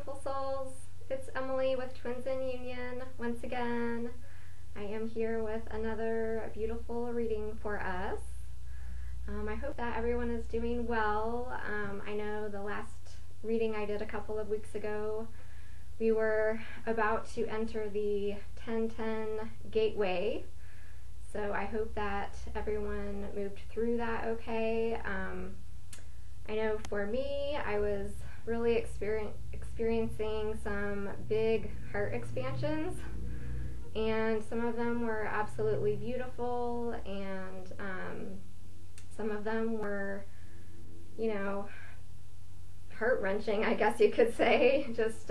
beautiful souls. It's Emily with Twins in Union once again. I am here with another beautiful reading for us. I hope that everyone is doing well. I know the last reading I did a couple of weeks ago, we were about to enter the 10-10 gateway. So I hope that everyone moved through that okay. I know for me, I was really experiencing some big heart expansions, and some of them were absolutely beautiful, and some of them were, you know, heart-wrenching, I guess you could say. Just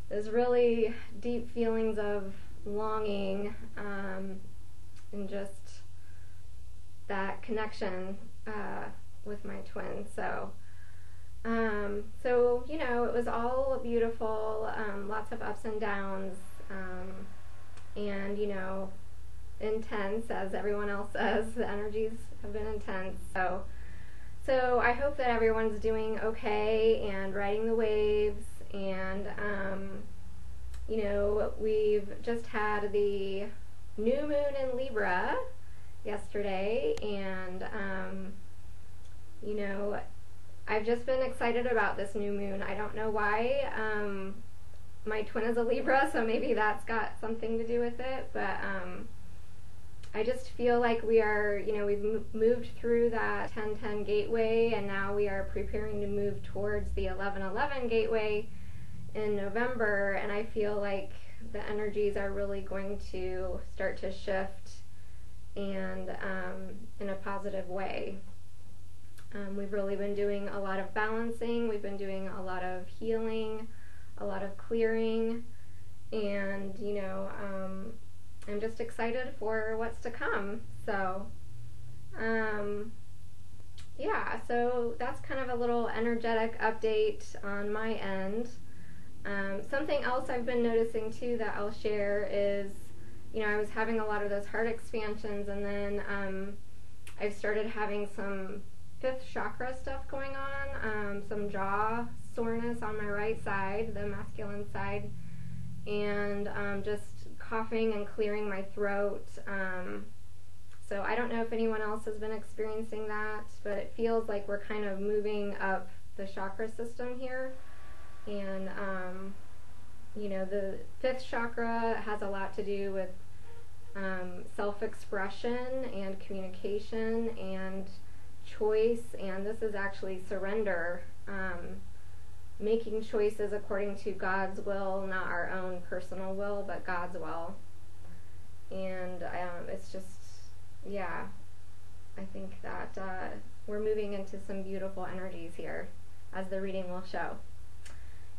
those really deep feelings of longing, and just that connection with my twins. So you know, it was all beautiful, lots of ups and downs, and, you know, intense, as everyone else says. The energies have been intense. So I hope that everyone's doing okay and riding the waves. And, you know, we've just had the new moon in Libra yesterday, and, you know, I've just been excited about this new moon. I don't know why. My twin is a Libra, so maybe that's got something to do with it, but I just feel like we are, you know, we've moved through that 10-10 gateway, and now we are preparing to move towards the 11-11 gateway in November, and I feel like the energies are really going to start to shift, and in a positive way. We've really been doing a lot of balancing, we've been doing a lot of healing, a lot of clearing, and, you know, I'm just excited for what's to come. So, yeah, so that's kind of a little energetic update on my end. Something else I've been noticing too that I'll share is, you know, I was having a lot of those heart expansions, and then I've started having some 5th chakra stuff going on, some jaw soreness on my right side, the masculine side, and just coughing and clearing my throat. So I don't know if anyone else has been experiencing that, but it feels like we're kind of moving up the chakra system here. And, you know, the 5th chakra has a lot to do with self-expression and communication and choice, and this is actually surrender, making choices according to God's will, not our own personal will, but God's will. And it's just, yeah, I think that we're moving into some beautiful energies here, as the reading will show.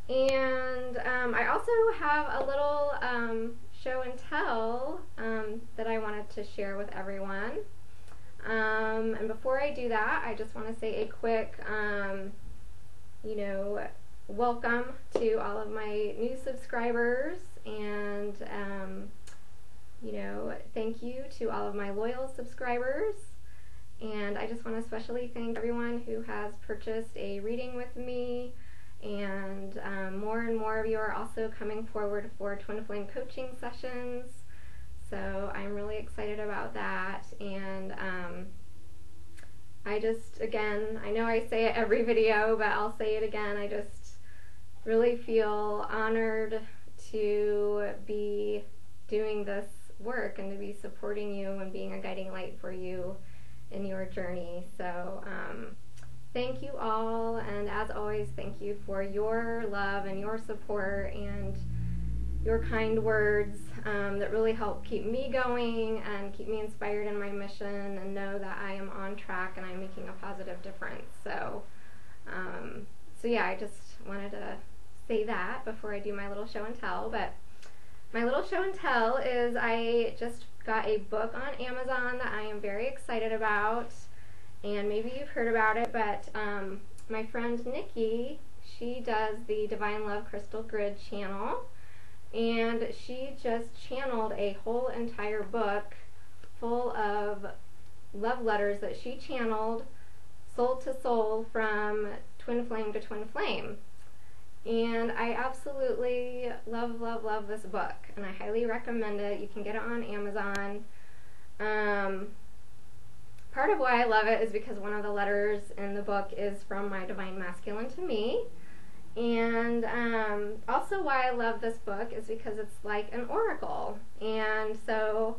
And I also have a little show and tell that I wanted to share with everyone. And before I do that, I just want to say a quick, you know, welcome to all of my new subscribers, and, you know, thank you to all of my loyal subscribers. And I just want to especially thank everyone who has purchased a reading with me, and more and more of you are also coming forward for twin flame coaching sessions. So I'm really excited about that, and I just, again, I know I say it every video, but I'll say it again, I just really feel honored to be doing this work and to be supporting you and being a guiding light for you in your journey. So thank you all, and as always, thank you for your love and your support and your kind words that really help keep me going and keep me inspired in my mission, and know that I am on track and I'm making a positive difference. So, so yeah, I just wanted to say that before I do my little show and tell. But my little show and tell is I just got a book on Amazon that I am very excited about, and maybe you've heard about it, but my friend Nikki, she does the Divine Love Crystal Grid channel, and she just channeled a whole entire book full of love letters that she channeled soul to soul from twin flame to twin flame. And I absolutely love, love, love this book, and I highly recommend it. You can get it on Amazon. Part of why I love it is because one of the letters in the book is from my Divine Masculine to me. And also why I love this book is because it's like an oracle. And so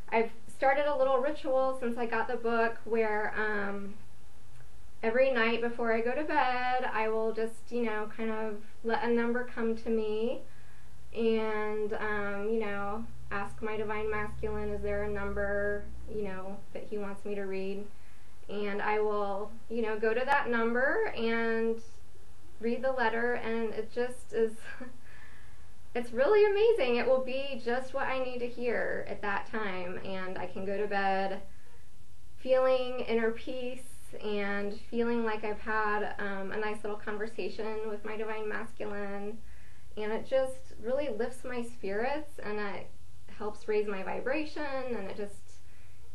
I've started a little ritual since I got the book where every night before I go to bed, I will just, you know, kind of let a number come to me and, you know, ask my Divine Masculine, is there a number, you know, that he wants me to read? And I will, you know, go to that number and read the letter, and it just is, it's really amazing. It will be just what I need to hear at that time, and I can go to bed feeling inner peace and feeling like I've had a nice little conversation with my Divine Masculine, and it just really lifts my spirits, and it helps raise my vibration, and it just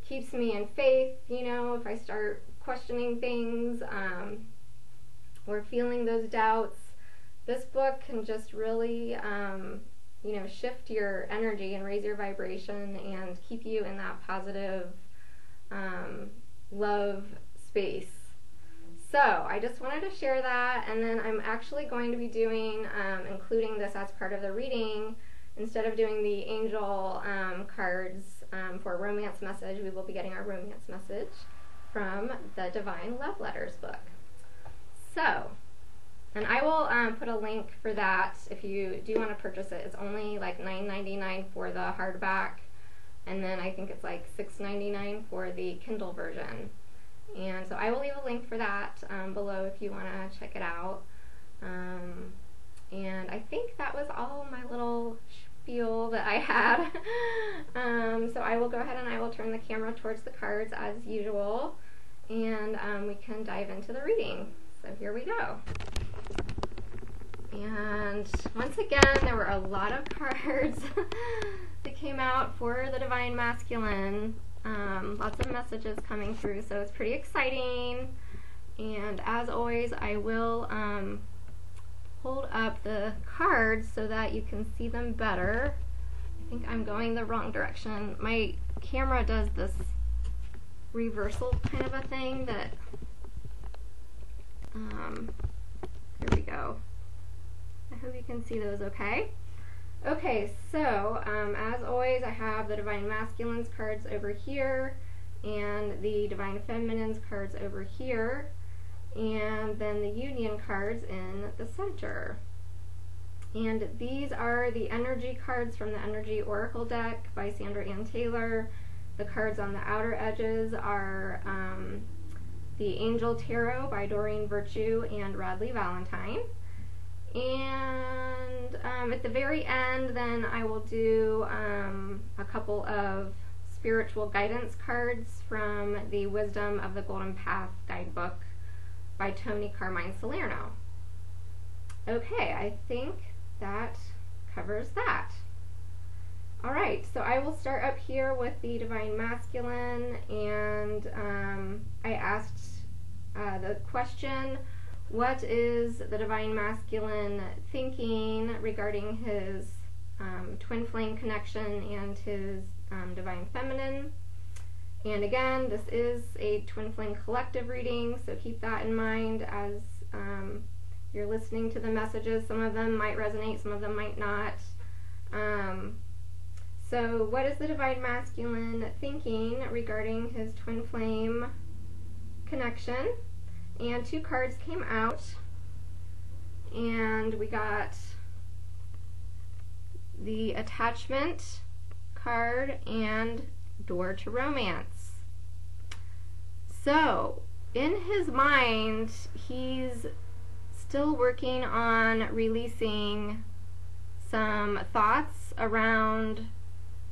keeps me in faith, you know, if I start questioning things or feeling those doubts. This book can just really, you know, shift your energy and raise your vibration and keep you in that positive love space. So I just wanted to share that, and then I'm actually going to be doing, including this as part of the reading, instead of doing the angel cards for romance message, we will be getting our romance message from the Divine Love Letters book. So, and I will put a link for that if you do want to purchase it. It's only like $9.99 for the hardback, and then I think it's like $6.99 for the Kindle version. And so I will leave a link for that below if you want to check it out. And I think that was all my little spiel that I had. So I will go ahead and I will turn the camera towards the cards as usual, and we can dive into the reading. So here we go. And once again, there were a lot of cards that came out for the Divine Masculine. Lots of messages coming through, so it's pretty exciting. And as always, I will hold up the cards so that you can see them better. I think I'm going the wrong direction. My camera does this reversal kind of a thing that, here we go. I hope you can see those okay. Okay, so as always, I have the Divine Masculine's cards over here, and the Divine Feminine's cards over here, and then the Union cards in the center. And these are the energy cards from the Energy Oracle deck by Sandra Ann Taylor. The cards on the outer edges are the Angel Tarot by Doreen Virtue and Radley Valentine. And at the very end, then I will do a couple of spiritual guidance cards from the Wisdom of the Golden Path guidebook by Tony Carmine Salerno. Okay, I think that covers that. Alright, so I will start up here with the Divine Masculine, and I asked the question, what is the Divine Masculine thinking regarding his twin flame connection and his Divine Feminine? And again, this is a twin flame collective reading, so keep that in mind as you're listening to the messages. Some of them might resonate, some of them might not. So what is the Divine Masculine thinking regarding his twin flame connection? And two cards came out, and we got the Attachment card and Door to Romance. So in his mind, he's still working on releasing some thoughts around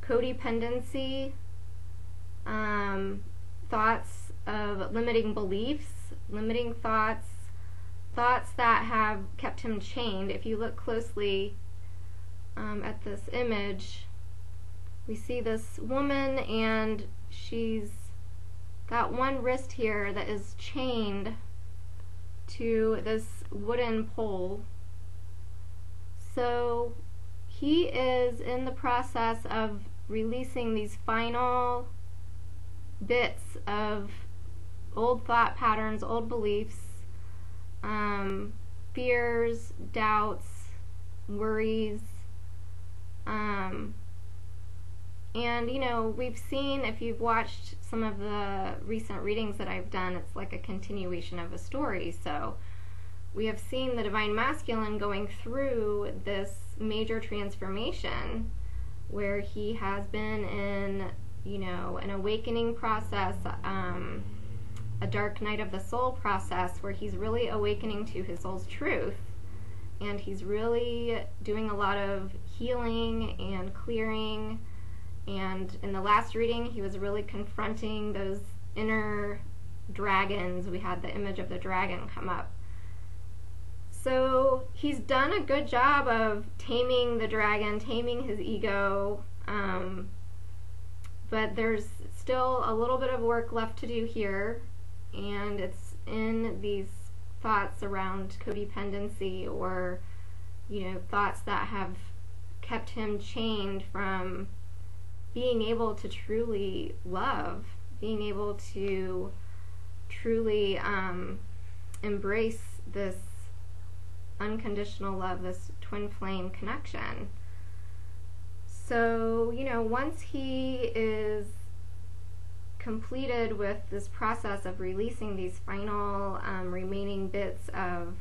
codependency, thoughts of limiting beliefs, limiting thoughts, thoughts that have kept him chained. If you look closely at this image, we see this woman, and she's got one wrist here that is chained to this wooden pole, So he is in the process of releasing these final bits of old thought patterns, old beliefs, fears, doubts, worries, and, you know, we've seen, if you've watched some of the recent readings that I've done, it's like a continuation of a story. So we have seen the Divine Masculine going through this major transformation where he has been in, you know, an awakening process, a dark night of the soul process, where he's really awakening to his soul's truth. And he's really doing a lot of healing and clearing. And in the last reading, he was really confronting those inner dragons. We had the image of the dragon come up. So he's done a good job of taming the dragon, taming his ego, but there's still a little bit of work left to do here, and it's in these thoughts around codependency, or, you know, thoughts that have kept him chained from being able to truly love, being able to truly embrace this unconditional love, this twin flame connection. So, you know, once he is completed with this process of releasing these final remaining bits of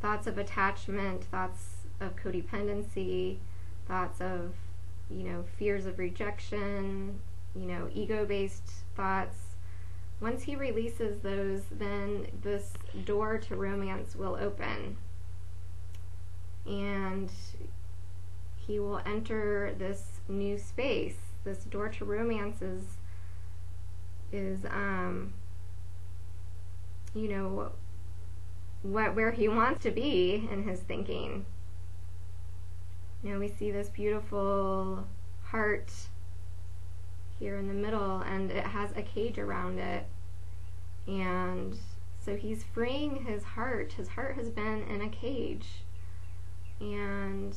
thoughts of attachment, thoughts of codependency, thoughts of, you know, fears of rejection, you know, ego-based thoughts, once he releases those, then this door to romance will open. And he will enter this new space. This door to romance is you know, where he wants to be in his thinking. You know, we see this beautiful heart here in the middle, and it has a cage around it. And so he's freeing his heart. His heart has been in a cage. And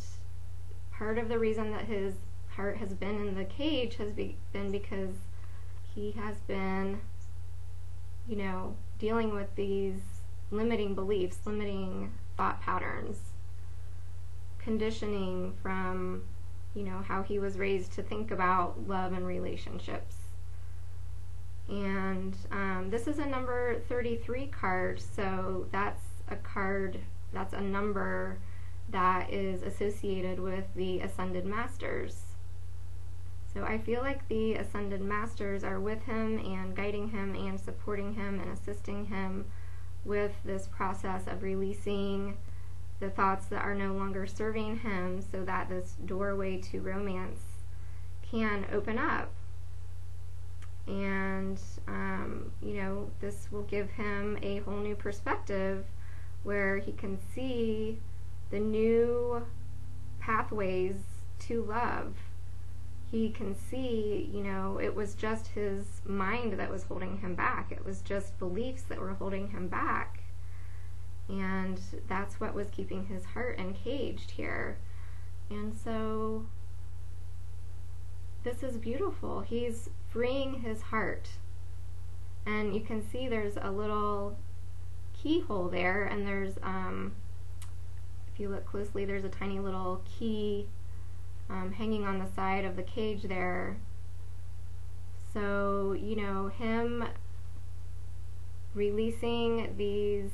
part of the reason that his heart has been in the cage has been because he has been, you know, dealing with these limiting beliefs, limiting thought patterns, conditioning from, you know, how he was raised to think about love and relationships. And this is a number 33 card, so that's a card, that's a number that is associated with the Ascended Masters. So I feel like the Ascended Masters are with him and guiding him and supporting him and assisting him with this process of releasing the thoughts that are no longer serving him, so that this doorway to romance can open up. And, you know, this will give him a whole new perspective where he can see the new pathways to love. He can see, you know, it was just his mind that was holding him back. It was just beliefs that were holding him back. And that's what was keeping his heart encaged here. And so this is beautiful. He's freeing his heart. And you can see there's a little keyhole there, and there's, if you look closely, there's a tiny little key hanging on the side of the cage there. So, you know, him releasing these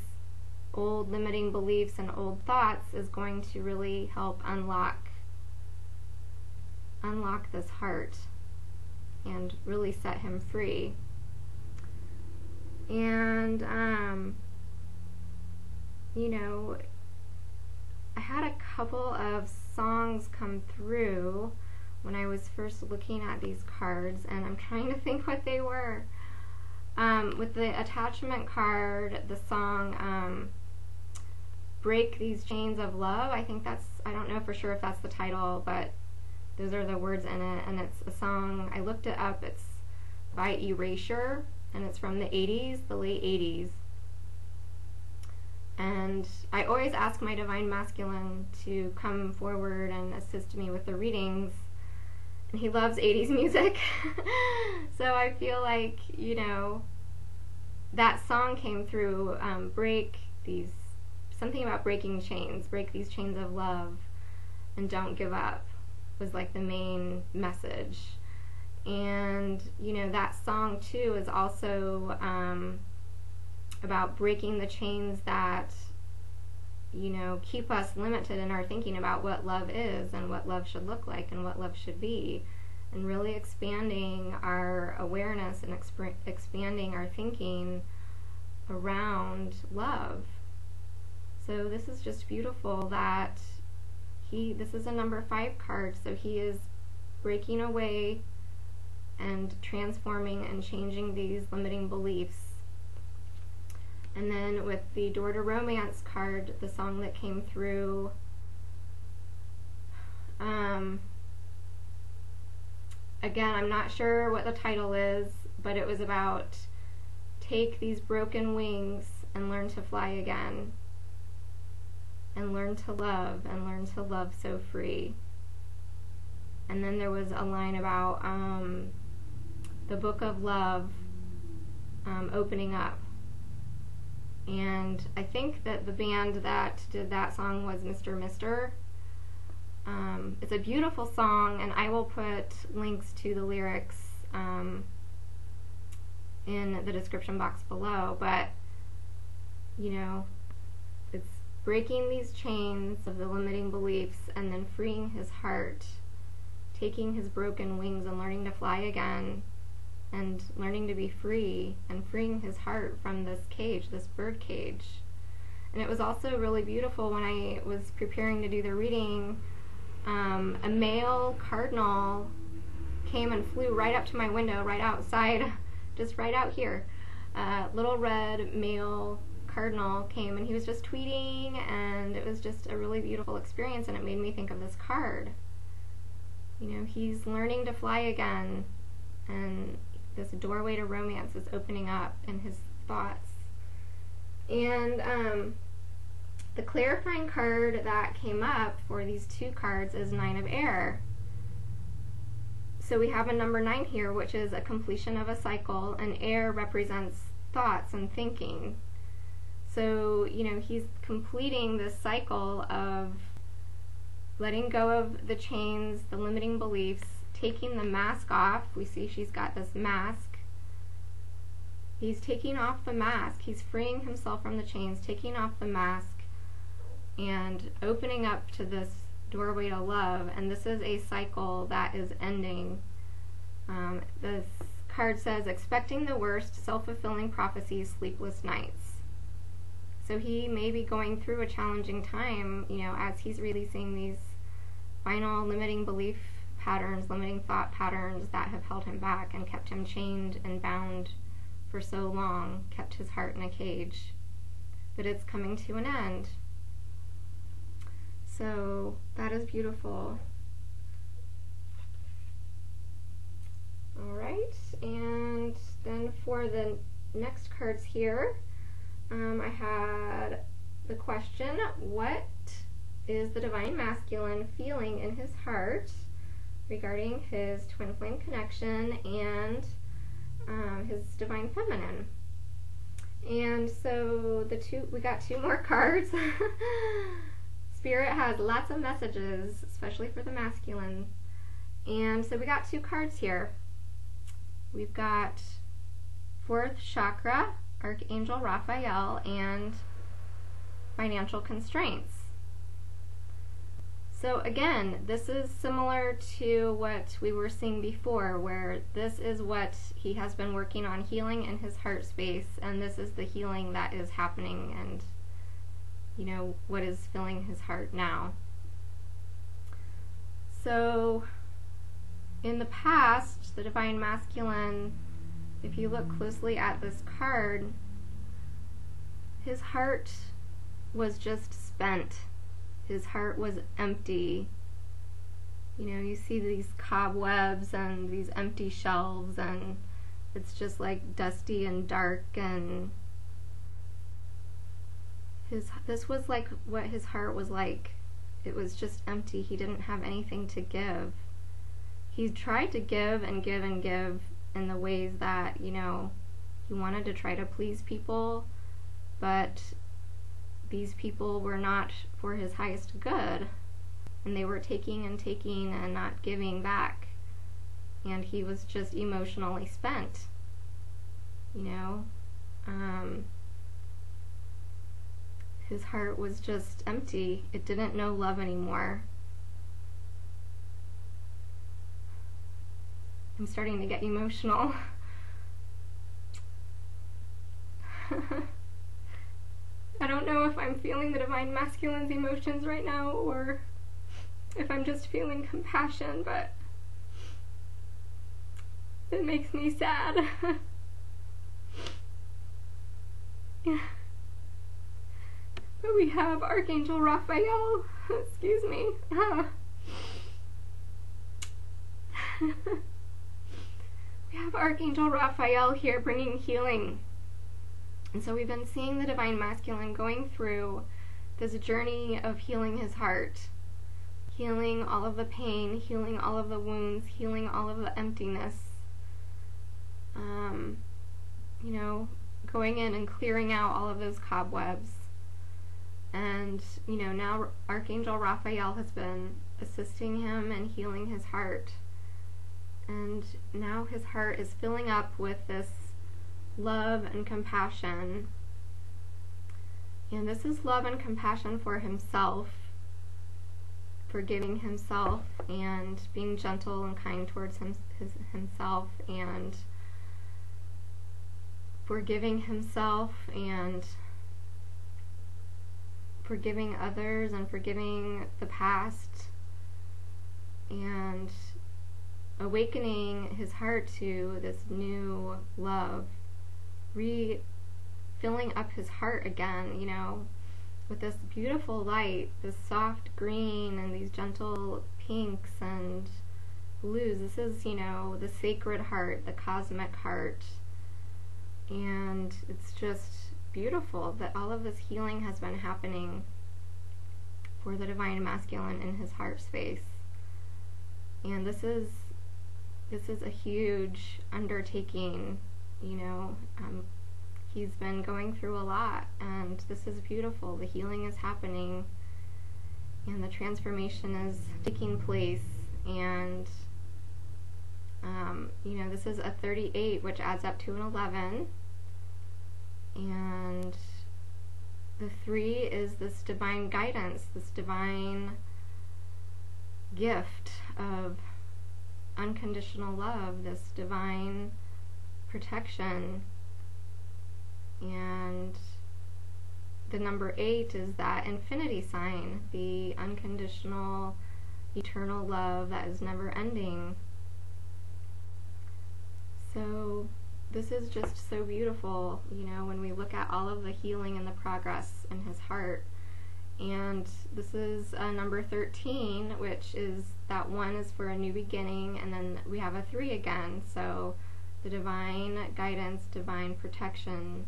old limiting beliefs and old thoughts is going to really help unlock this heart and really set him free. And you know, I had a couple of songs come through when I was first looking at these cards, and I'm trying to think what they were. With the attachment card, the song Break These Chains of Love, I think that's, I don't know for sure if that's the title, but those are the words in it, and it's a song, I looked it up, it's by Erasure, and it's from the 80s, the late 80s. And I always ask my Divine Masculine to come forward and assist me with the readings. And he loves 80s music. So I feel like, you know, that song came through, something about breaking chains, break these chains of love and don't give up was like the main message. And, you know, that song too is also about breaking the chains that, you know, keep us limited in our thinking about what love is and what love should look like and what love should be, and really expanding our awareness and expanding our thinking around love. So this is just beautiful that this is a number 5 card, so he is breaking away and transforming and changing these limiting beliefs. And then with the Door to Romance card, the song that came through, again, I'm not sure what the title is, but it was about take these broken wings and learn to fly again, and learn to love so free. And then there was a line about the book of love opening up. And I think that the band that did that song was Mr. Mister. It's a beautiful song, and I will put links to the lyrics in the description box below. But, you know, it's breaking these chains of the limiting beliefs and then freeing his heart, taking his broken wings and learning to fly again, and learning to be free and freeing his heart from this cage, this bird cage. And it was also really beautiful when I was preparing to do the reading, a male cardinal came and flew right up to my window, right outside, just right out here. Little red male cardinal came, and he was just tweeting, and it was just a really beautiful experience, and it made me think of this card. You know, he's learning to fly again, and this doorway to romance is opening up in his thoughts. And the clarifying card that came up for these 2 cards is 9 of Air. So we have a number 9 here, which is a completion of a cycle, and air represents thoughts and thinking. So, you know, he's completing this cycle of letting go of the chains, the limiting beliefs, taking the mask off. We see she's got this mask. He's taking off the mask. He's freeing himself from the chains, taking off the mask, and opening up to this doorway to love. And this is a cycle that is ending. This card says, expecting the worst, self-fulfilling prophecies, sleepless nights. So he may be going through a challenging time, you know, as he's releasing these final limiting belief patterns, limiting thought patterns that have held him back and kept him chained and bound for so long, kept his heart in a cage. But it's coming to an end. So that is beautiful. Alright, and then for the next cards here, I had the question, what is the Divine Masculine feeling in his heart regarding his twin flame connection and his Divine Feminine? And so we got 2 more cards. Spirit has lots of messages, especially for the masculine. And so we got 2 cards here. We've got 4th chakra, Archangel Raphael, and financial constraints. So again, this is similar to what we were seeing before, where this is what he has been working on healing in his heart space, and this is the healing that is happening, and you know, what is filling his heart now. So in the past, the Divine Masculine, if you look closely at this card, his heart was just spent. His heart was empty. You know, you see these cobwebs and these empty shelves, and it's just like dusty and dark, and this was like what his heart was like. It was just empty. He didn't have anything to give. He tried to give and give and give in the ways that, you know, he wanted to try to please people, but these people were not for his highest good, and they were taking and taking and not giving back, and he was just emotionally spent, you know. His heart was just empty. It didn't know love anymore. I'm starting to get emotional. I don't know if I'm feeling the Divine Masculine's emotions right now, or if I'm just feeling compassion, but it makes me sad. Yeah. But we have Archangel Raphael. Excuse me. We have Archangel Raphael here bringing healing. And so we've been seeing the Divine Masculine going through this journey of healing his heart, healing all of the pain, healing all of the wounds, healing all of the emptiness. You know, going in and clearing out all of those cobwebs. And, you know, now Archangel Raphael has been assisting him and healing his heart. And now his heart is filling up with this love and compassion. And this is love and compassion for himself, forgiving himself and being gentle and kind towards himself, and forgiving himself and forgiving others and forgiving the past, and awakening his heart to this new love, filling up his heart again, you know, with this beautiful light, this soft green and these gentle pinks and blues. This is, you know, the sacred heart, the cosmic heart. And it's just beautiful that all of this healing has been happening for the Divine Masculine in his heart space. And this is a huge undertaking, you know. He's been going through a lot, and this is beautiful. The healing is happening, and the transformation is taking place, and you know, this is a 38, which adds up to an 11, and the 3 is this divine guidance, this divine gift of unconditional love, this divine protection. And the number 8 is that infinity sign, the unconditional eternal love that is never ending. So this is just so beautiful, you know, when we look at all of the healing and the progress in his heart. And this is number 13, which is that 1 is for a new beginning, and then we have a 3 again. So the divine guidance, divine protection,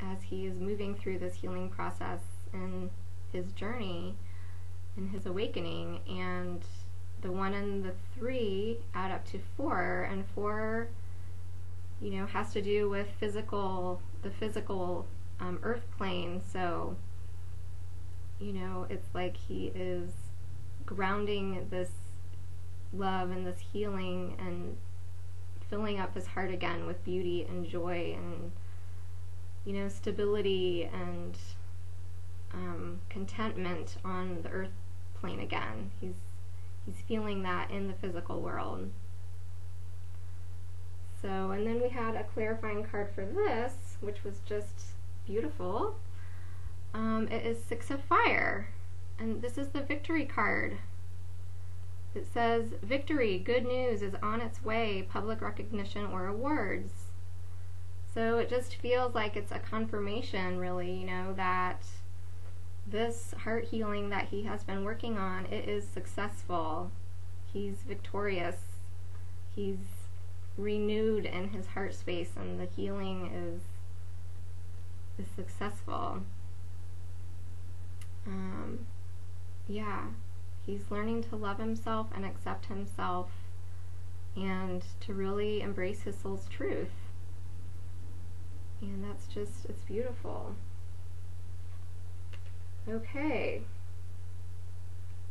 as he is moving through this healing process in his journey, in his awakening. And the 1 and the 3 add up to 4, and 4, you know, has to do with the physical earth plane. So, you know, it's like he is grounding this love and this healing and filling up his heart again with beauty and joy and, you know, stability and contentment on the earth plane again. He's feeling that in the physical world. So, and then we had a clarifying card for this, which was just beautiful. It is 6 of Fire, and this is the victory card. It says, victory, good news is on its way, public recognition or awards. So it just feels like it's a confirmation, really, you know, that this heart healing that he has been working on, it is successful. He's victorious. He's renewed in his heart space, and the healing is successful. Yeah, he's learning to love himself and accept himself and to really embrace his soul's truth. And that's just, it's beautiful. Okay.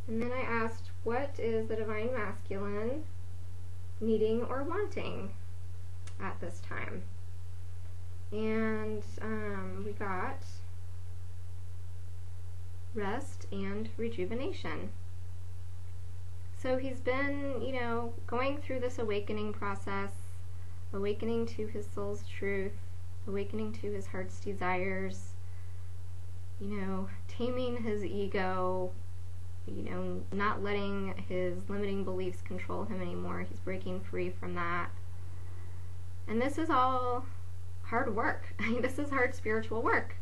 And then I asked, what is the Divine Masculine needing or wanting at this time? And we got rest and rejuvenation. So he's been, you know, going through this awakening process, awakening to his soul's truth, awakening to his heart's desires, you know, taming his ego, you know, not letting his limiting beliefs control him anymore. He's breaking free from that. And this is all hard work. I mean, this is hard spiritual work.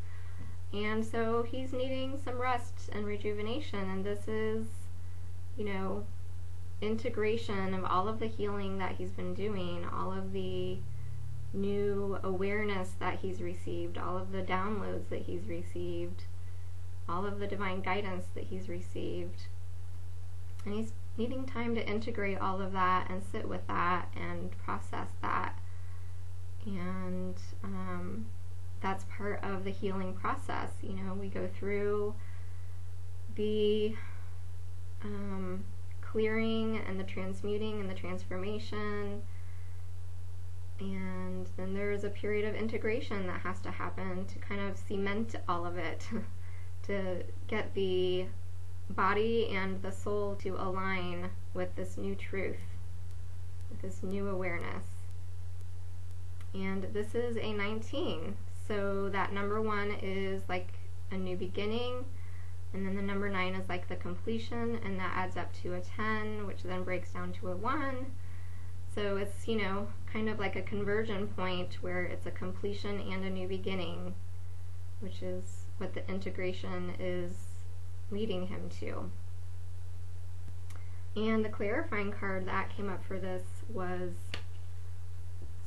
And so he's needing some rest and rejuvenation, and this is, you know, integration of all of the healing that he's been doing, all of the new awareness that he's received, all of the downloads that he's received, all of the divine guidance that he's received. And he's needing time to integrate all of that and sit with that and process that. And that's part of the healing process. You know, we go through the clearing and the transmuting and the transformation, and then there's a period of integration that has to happen to kind of cement all of it, to get the body and the soul to align with this new truth, with this new awareness. And this is a 19, so that number 1 is like a new beginning, and then the number 9 is like the completion, and that adds up to a 10, which then breaks down to a 1. So it's, you know, kind of like a conversion point where it's a completion and a new beginning, which is what the integration is leading him to. And the clarifying card that came up for this was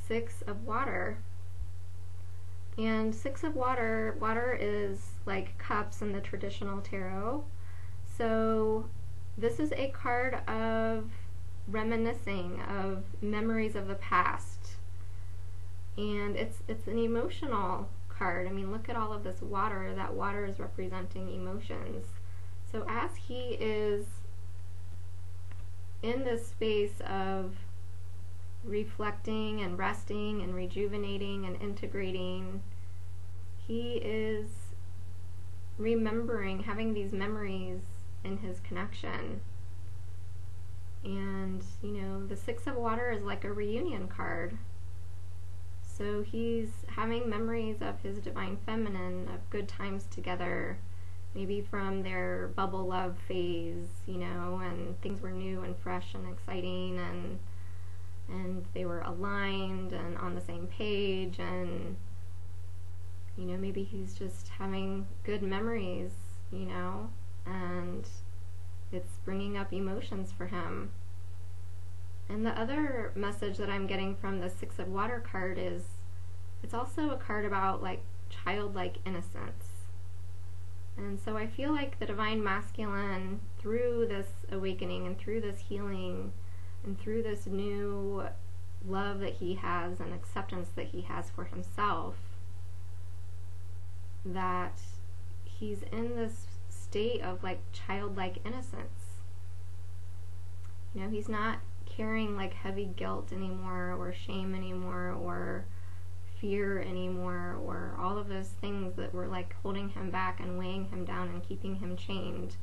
6 of water. And 6 of water, water is like cups in the traditional tarot. So this is a card of reminiscing, of memories of the past. And it's an emotional card. I mean, look at all of this water. That water is representing emotions. So as he is in this space of reflecting and resting and rejuvenating and integrating, he is remembering, having these memories in his connection. And, you know, the 6 of water is like a reunion card. So he's having memories of his divine feminine, of good times together, maybe from their bubble love phase, you know, and things were new and fresh and exciting, and they were aligned and on the same page, and, you know, maybe he's just having good memories, you know, and it's bringing up emotions for him. And the other message that I'm getting from the 6 of water card is it's also a card about like childlike innocence. And so I feel like the divine masculine, through this awakening and through this healing and through this new love that he has and acceptance that he has for himself, that he's in this state of like childlike innocence. You know, he's not carrying like heavy guilt anymore, or shame anymore, or fear anymore, or all of those things that were like holding him back and weighing him down and keeping him chained.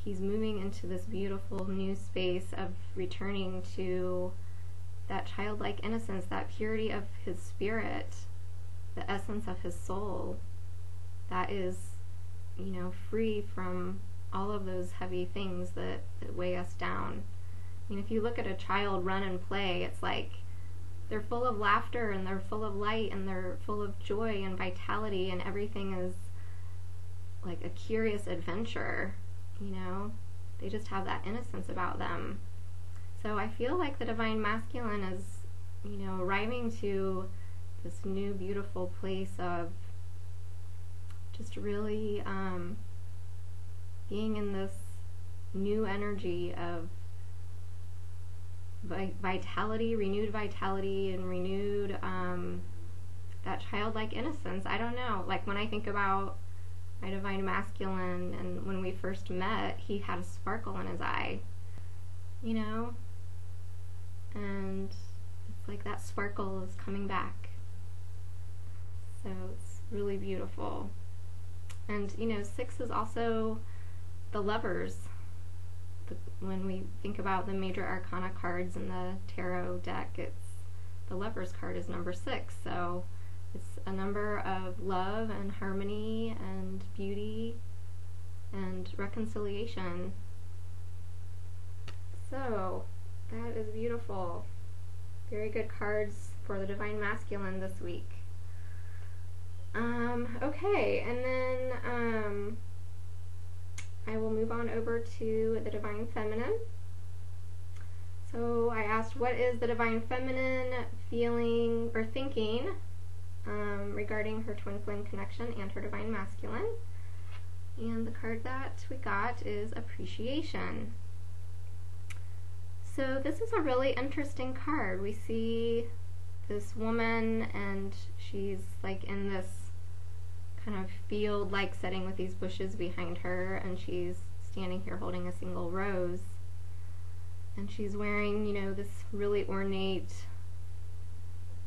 He's moving into this beautiful new space of returning to that childlike innocence, that purity of his spirit, the essence of his soul that is, you know, free from all of those heavy things that weigh us down. I mean, if you look at a child run and play, it's like they're full of laughter and they're full of light and they're full of joy and vitality, and everything is like a curious adventure, you know? They just have that innocence about them. So I feel like the divine masculine is, you know, arriving to this new beautiful place of just really being in this new energy of vitality, renewed vitality, and renewed that childlike innocence. I don't know, like when I think about my divine masculine, and when we first met, he had a sparkle in his eye, you know, and it's like that sparkle is coming back. So it's really beautiful. And you know, 6 is also the Lovers. When we think about the major arcana cards in the tarot deck, it's the Lovers card is number 6. So it's a number of love and harmony and beauty and reconciliation. So that is beautiful. Very good cards for the divine masculine this week. Okay, and then I will move on over to the divine feminine. So I asked, what is the divine feminine feeling or thinking regarding her twin flame connection and her divine masculine? And the card that we got is appreciation. So this is a really interesting card. We see this woman, and she's like in this kind of field-like setting with these bushes behind her, and she's standing here holding a single rose, and she's wearing, you know, this really ornate,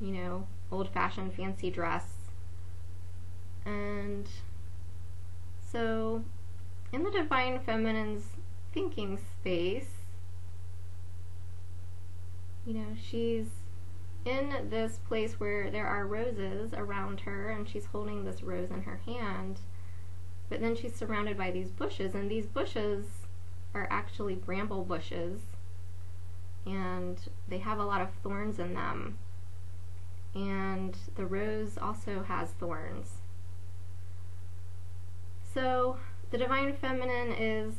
you know, old-fashioned fancy dress. And so in the divine feminine's thinking space, you know, she's in this place where there are roses around her, and she's holding this rose in her hand, but then she's surrounded by these bushes, and these bushes are actually bramble bushes, and they have a lot of thorns in them, and the rose also has thorns. So the divine feminine is,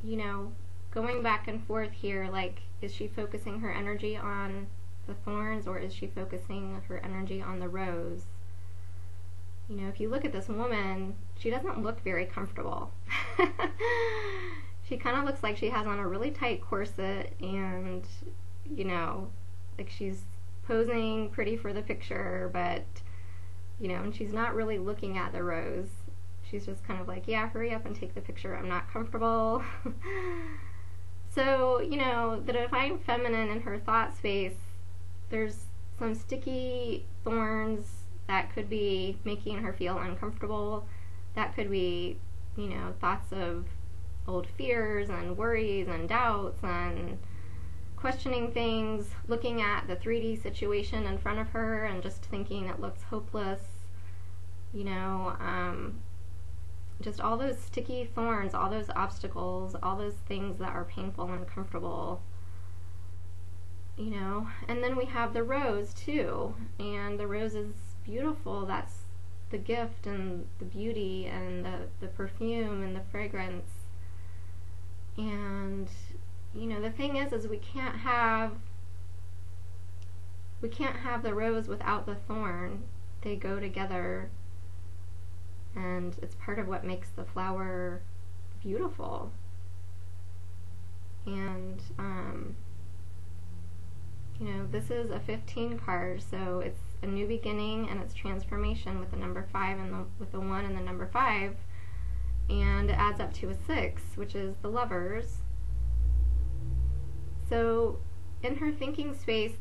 you know, going back and forth here, like, is she focusing her energy on the thorns, or is she focusing her energy on the rose? You know, if you look at this woman, she doesn't look very comfortable. She kind of looks like she has on a really tight corset, and, you know, like she's posing pretty for the picture, but, you know, and she's not really looking at the rose. She's just kind of like, yeah, hurry up and take the picture, I'm not comfortable. So, you know, the divine feminine in her thought space, there's some sticky thorns that could be making her feel uncomfortable. That could be, you know, thoughts of old fears and worries and doubts and questioning things, looking at the 3D situation in front of her and just thinking it looks hopeless, you know, just all those sticky thorns, all those obstacles, all those things that are painful and uncomfortable, you know. And then we have the rose too, and the rose is beautiful. That's the gift and the beauty and the perfume and the fragrance. And, you know, the thing is we can't have the rose without the thorn. They go together. And it's part of what makes the flower beautiful. And, you know, this is a 15 card, so it's a new beginning and it's transformation with the number 5 and with the 1 and the number 5. And it adds up to a 6, which is the Lovers. So in her thinking space,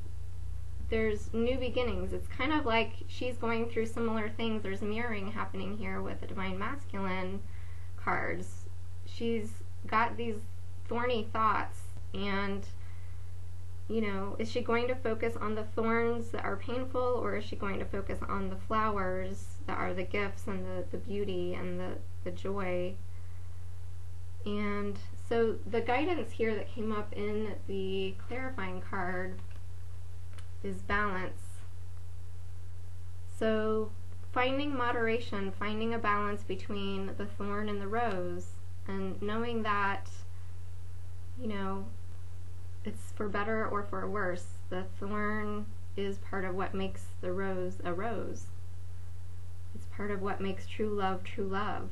there's new beginnings. It's kind of like she's going through similar things. There's mirroring happening here with the divine masculine cards. She's got these thorny thoughts, and, you know, is she going to focus on the thorns that are painful, or is she going to focus on the flowers that are the gifts and the beauty and the joy? And so the guidance here that came up in the clarifying card is balance. So finding moderation, finding a balance between the thorn and the rose, and knowing that, you know, it's for better or for worse. The thorn is part of what makes the rose a rose. It's part of what makes true love true love.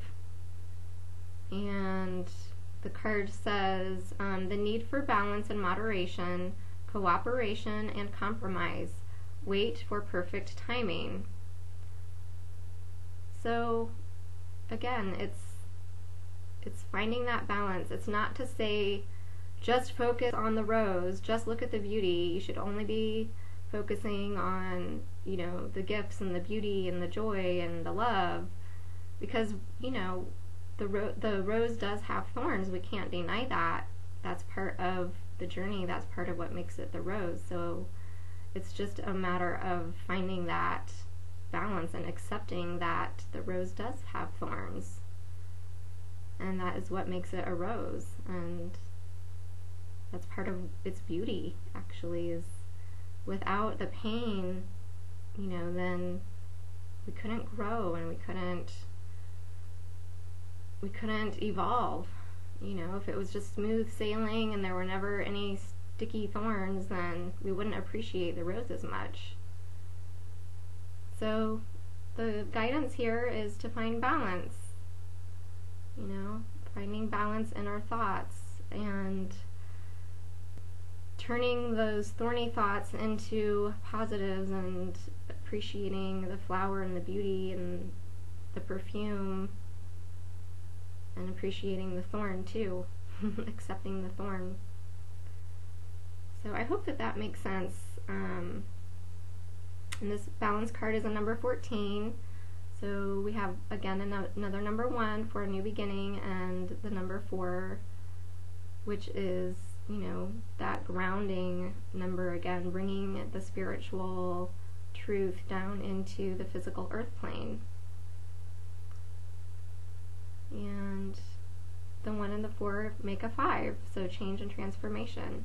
And the card says, the need for balance and moderation, cooperation and compromise. Wait for perfect timing. So again, it's finding that balance. It's not to say just focus on the rose, just look at the beauty. You should only be focusing on, you know, the gifts and the beauty and the joy and the love, because, you know, the rose does have thorns. We can't deny that. That's part of the journey. That's part of what makes it the rose. So it's just a matter of finding that balance and accepting that the rose does have thorns. And that is what makes it a rose. And that's part of its beauty, actually, is without the pain, you know, then we couldn't grow and we couldn't evolve. You know, if it was just smooth sailing and there were never any sticky thorns, then we wouldn't appreciate the rose as much. So the guidance here is to find balance, you know, finding balance in our thoughts and turning those thorny thoughts into positives and appreciating the flower and the beauty and the perfume, and appreciating the thorn too, accepting the thorn. So I hope that makes sense. And this balance card is a number 14. So we have, again, another number 1 for a new beginning, and the number 4, which is, you know, that grounding number, again, bringing the spiritual truth down into the physical earth plane. And the 1 and the 4 make a 5, so change and transformation.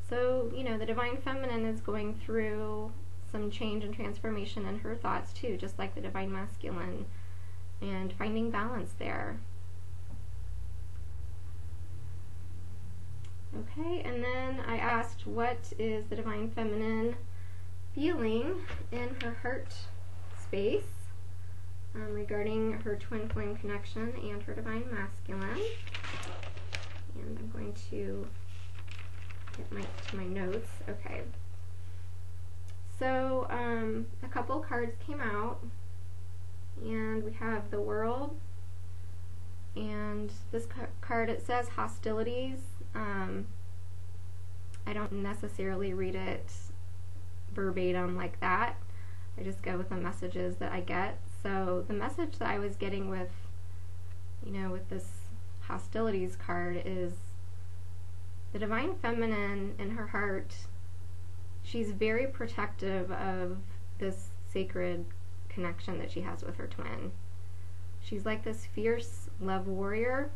So, you know, the Divine Feminine is going through some change and transformation in her thoughts too, just like the Divine Masculine, and finding balance there. Okay, and then I asked, what is the Divine Feminine feeling in her heart space regarding her twin flame connection and her Divine Masculine? And I'm going to get to my notes. Okay. So a couple cards came out, and we have the World, and this card, it says hostilities. I don't necessarily read it verbatim like that. I just go with the messages that I get. So the message that I was getting with, you know, with this hostilities card is the Divine Feminine in her heart. She's very protective of this sacred connection that she has with her twin. She's like this fierce love warrior,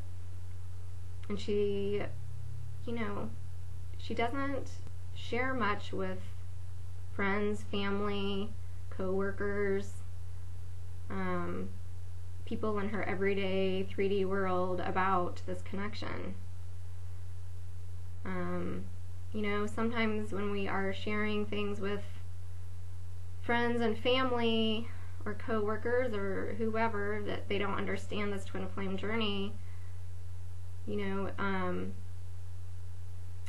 and she, you know, she doesn't share much with friends, family, co-workers, people in her everyday 3D world about this connection. You know, sometimes when we are sharing things with friends and family or co-workers or whoever, that they don't understand this twin flame journey, you know,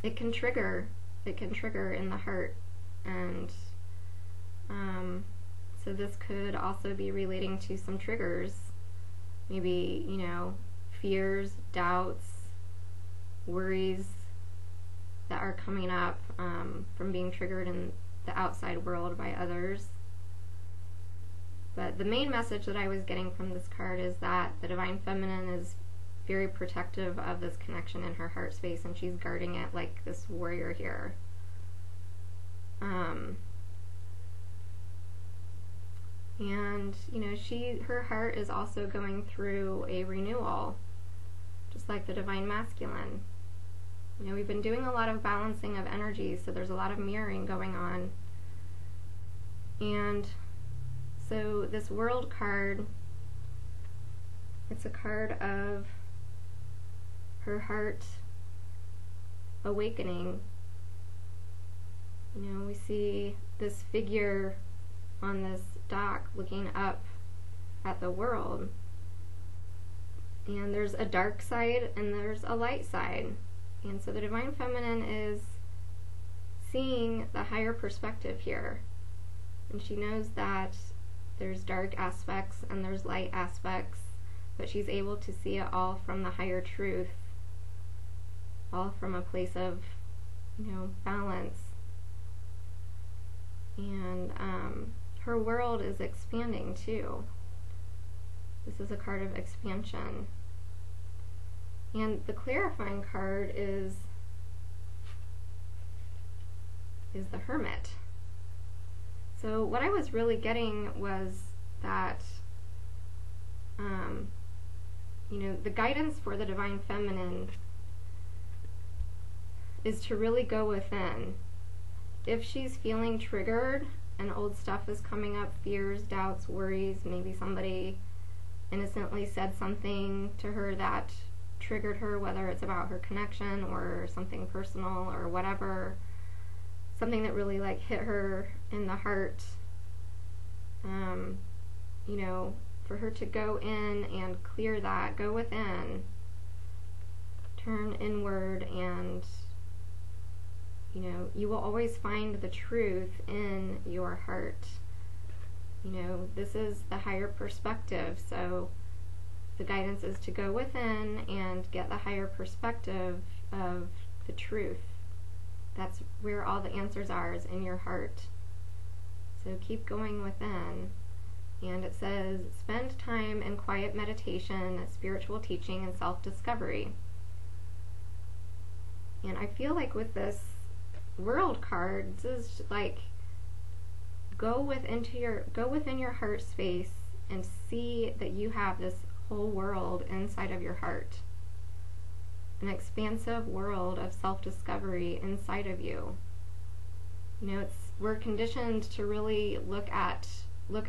it can trigger in the heart. And so this could also be relating to some triggers, maybe, you know, fears, doubts, worries that are coming up from being triggered in the outside world by others. But the main message that I was getting from this card is that the Divine Feminine is very protective of this connection in her heart space, and she's guarding it like this warrior here. And, you know, her heart is also going through a renewal, just like the Divine Masculine. You know, we've been doing a lot of balancing of energies, so there's a lot of mirroring going on. And so this World card, it's a card of her heart awakening. You know, we see this figure on this dock looking up at the world. And there's a dark side and there's a light side. And so the Divine Feminine is seeing the higher perspective here. And she knows that there's dark aspects and there's light aspects, but she's able to see it all from the higher truth, all from a place of, balance. And her world is expanding too. This is a card of expansion. And the clarifying card is the Hermit. So what I was really getting was that, the guidance for the Divine Feminine is to really go within. If she's feeling triggered and old stuff is coming up, fears, doubts, worries, maybe somebody innocently said something to her that triggered her, whether it's about her connection or something personal or whatever, something that really hit her in the heart, for her to go in and clear that, go within, turn inward, and you will always find the truth in your heart. This is the higher perspective, so the guidance is to go within and get the higher perspective of the truth. That's where all the answers are, is in your heart. So keep going within. And it says, spend time in quiet meditation, spiritual teaching, and self-discovery. And I feel like with this World card, this is go within your heart space and see that you have this whole world inside of your heart. An expansive world of self-discovery inside of you. We're conditioned to really look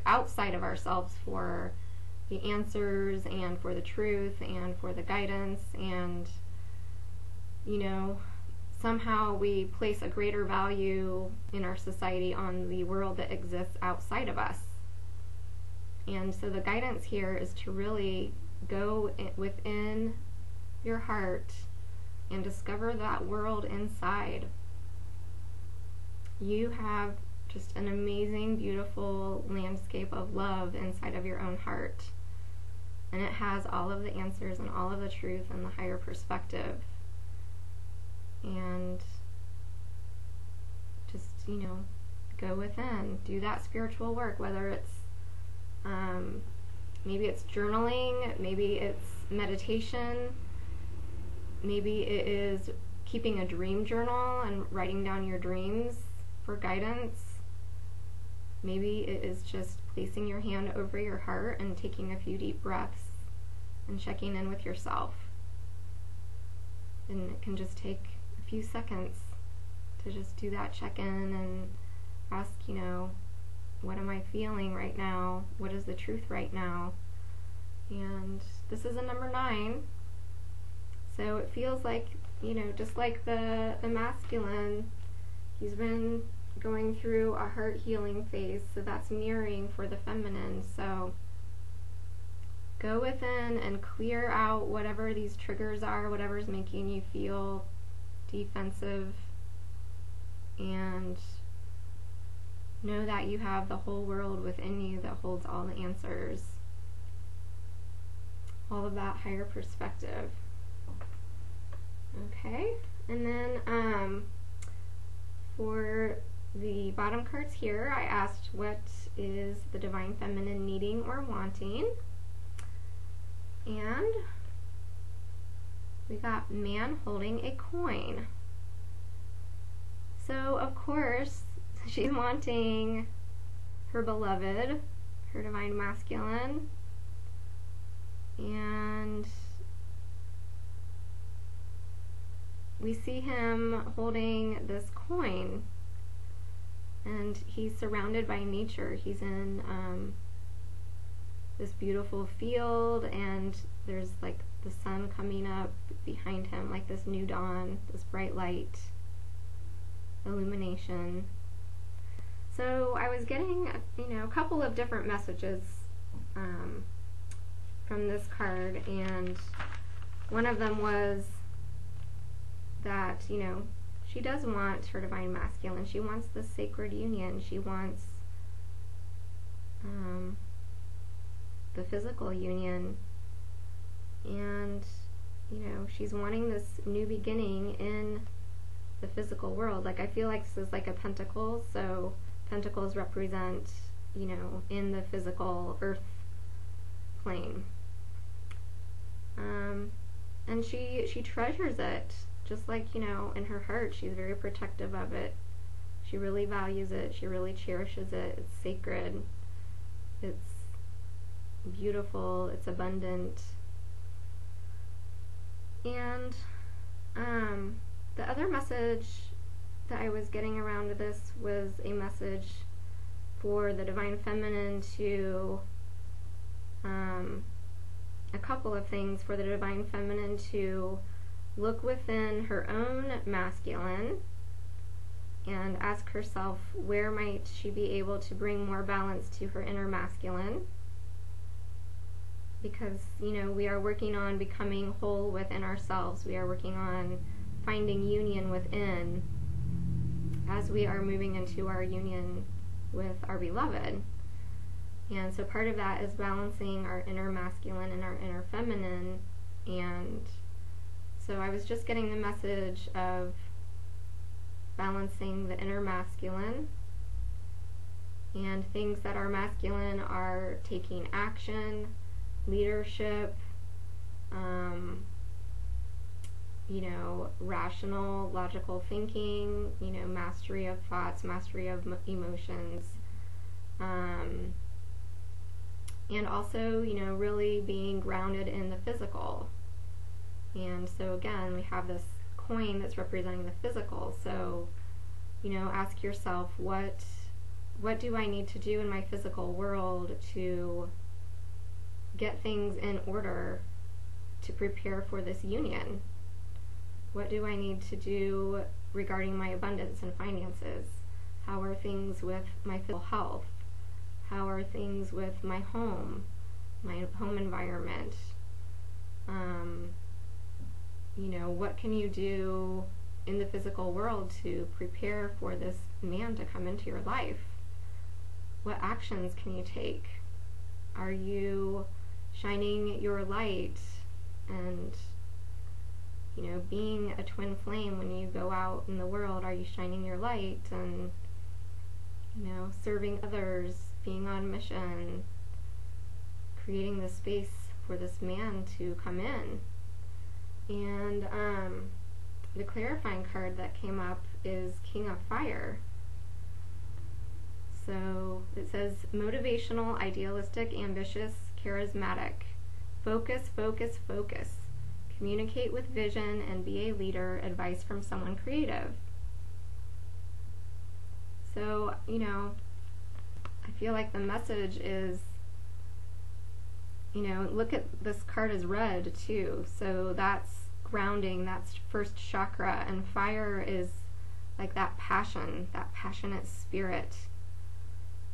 outside of ourselves for the answers and for the truth and for the guidance, and somehow we place a greater value in our society on the world that exists outside of us. And so the guidance here is to really go within your heart and discover that world inside. You have just an amazing, beautiful landscape of love inside of your own heart. And it has all of the answers and all of the truth and the higher perspective. And just, go within. Do that spiritual work, whether it's maybe it's journaling, maybe it's meditation, maybe it is keeping a dream journal and writing down your dreams for guidance. Maybe it is just placing your hand over your heart and taking a few deep breaths and checking in with yourself. And it can just take a few seconds to just do that check-in and ask, what am I feeling right now? What is the truth right now? And this is a number 9. So it feels like, just like the masculine, he's been going through a heart healing phase, so that's mirroring for the feminine. So go within and clear out whatever these triggers are, whatever's making you feel defensive, and know that you have the whole world within you that holds all the answers, all of that higher perspective. Okay, and then for the bottom cards here, I asked, what is the Divine Feminine needing or wanting? And we got man holding a coin. So, of course, she's wanting her beloved, her Divine Masculine, and we see him holding this coin, and he's surrounded by nature. He's in this beautiful field, and there's the sun coming up behind him, this new dawn, this bright light, illumination. So I was getting, a couple of different messages from this card, and one of them was that, you know, she does want her divine masculine. She wants the sacred union. She wants the physical union, and, you know, she's wanting this new beginning in the physical world. Like, I feel like this is like a pentacle, so pentacles represent, you know, in the physical earth plane. And she treasures it, just like, you know, in her heart, she's very protective of it. She really values it. She really cherishes it. It's sacred. It's beautiful. It's abundant. And the other message that I was getting around to this was a message for the divine feminine to, a couple of things for the divine feminine to look within her own masculine and ask herself, where might she be able to bring more balance to her inner masculine? Because, you know, we are working on becoming whole within ourselves. We are working on finding union within as we are moving into our union with our beloved. And so part of that is balancing our inner masculine and our inner feminine. And so I was just getting the message of balancing the inner masculine, and things that are masculine are taking action, leadership, you know, rational, logical thinking, you know, mastery of thoughts, mastery of emotions, and also, you know, really being grounded in the physical. And so again, we have this coin that's representing the physical. So, you know, ask yourself, what do I need to do in my physical world to get things in order to prepare for this union? What do I need to do regarding my abundance and finances? How are things with my physical health? How are things with my home environment? You know, what can you do in the physical world to prepare for this man to come into your life? What actions can you take? Are you shining your light and, you know, being a twin flame when you go out in the world? Are you shining your light and, you know, serving others, being on mission, creating the space for this man to come in? And the clarifying card that came up is King of Fire. So it says motivational, idealistic, ambitious, charismatic. Focus, focus, focus. Communicate with vision and be a leader. Advice from someone creative. So, you know, I feel like the message is, you know, look at this card as red too. So that's grounding, that's first chakra, and fire is like that passion, that passionate spirit.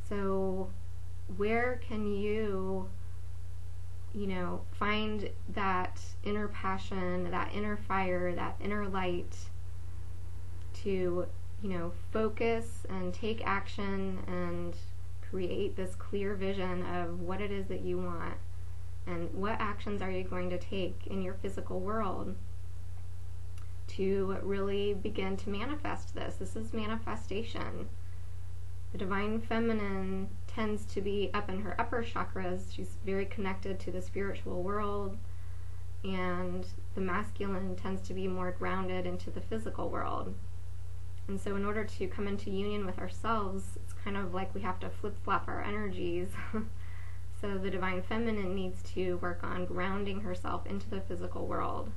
So where can you, you know, find that inner passion, that inner fire, that inner light to, you know, focus and take action and create this clear vision of what it is that you want, and what actions are you going to take in your physical world to really begin to manifest this. This is manifestation. The divine feminine tends to be up in her upper chakras. She's very connected to the spiritual world, and the masculine tends to be more grounded into the physical world. And so in order to come into union with ourselves, it's kind of like we have to flip-flop our energies. So the divine feminine needs to work on grounding herself into the physical world